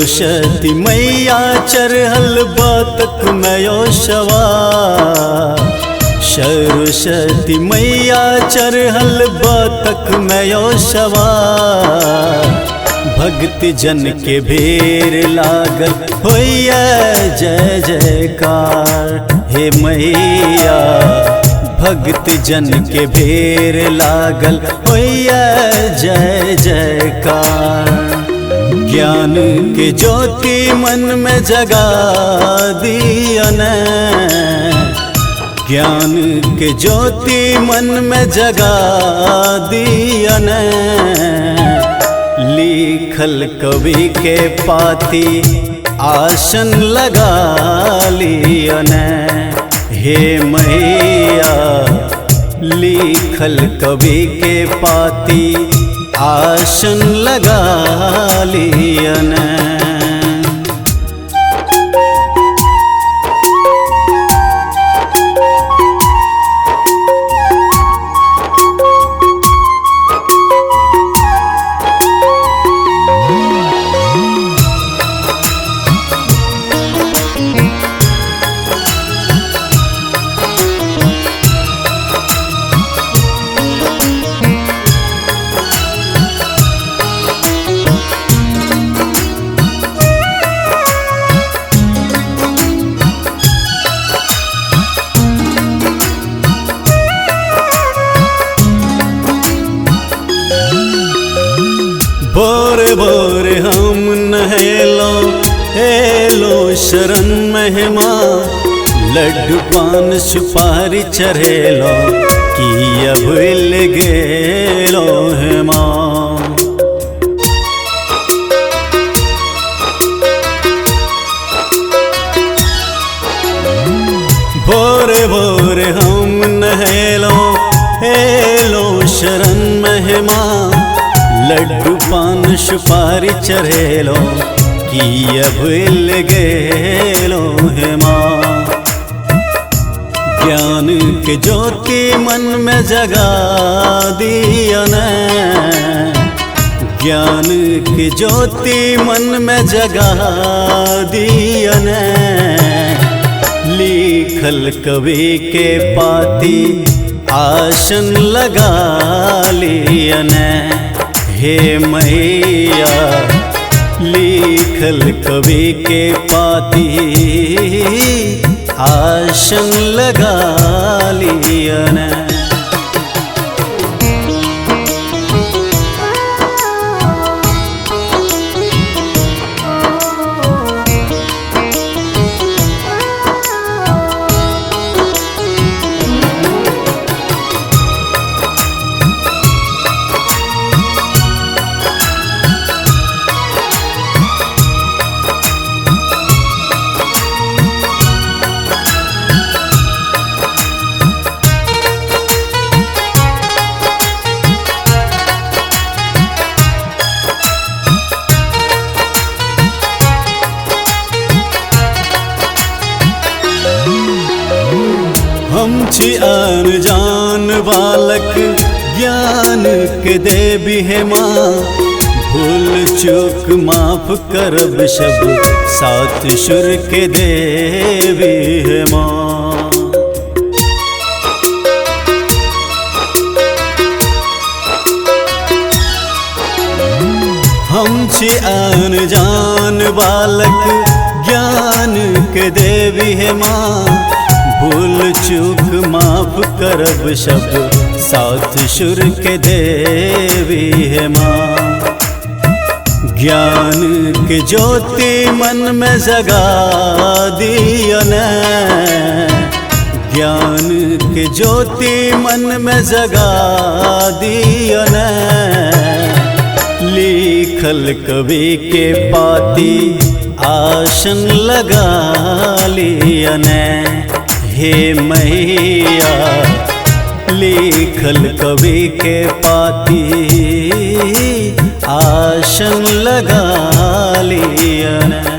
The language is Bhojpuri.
सरस्वती मैया चरहल बातक मयो शवा। सरस्वती मैया चरहल बातक मयो शवा। भक्ति जन के भीर लागल होइया जय जयकार। हे मैया भक्ति जन के भीर लागल होइया जय जयकार। ज्ञान के ज्योति मन में जगा दियन। ज्ञान के ज्योति मन में जगा दियन। लिखल कवि के पाती आसन लगा लियन। हे मैया लिखल कवि के पाती आसन लगा लियन। भोरे भोरे हम नहेलो हेलो शरण महिमा। लड्डू पान सुपारी चढ़ेलो किया भूल गेलो है माँ। भोरे भोरे हम नहेलो हेलो शरण महिमा। लड्डू पान सुपारी चढ़ेलो किया भूल गेलो है माँ। ज्ञान के ज्योति मन में जगा दियन। ज्ञान के ज्योति मन में जगा दियन। लिखल कवि के पाती आसन लगा लियन। हे मैया लिखल कवि के पाती आसन लगा लियन। हम छी अनजान बालक ज्ञान के देवी है माँ। भूल चूक माफ करब सब सात सुर के देवी है माँ। हम छी अनजान बालक ज्ञान के देवी है माँ। भूल चूक माफ करब सब सात सुर के देवी है माँ। ज्ञान के ज्योति मन में जगा दियन। ज्ञान के ज्योति मन में जगा दियन। लिखल कवि के पाती आसन लगा लियन। हे मैया लिखल कवि के पाती आसन लगा लियन।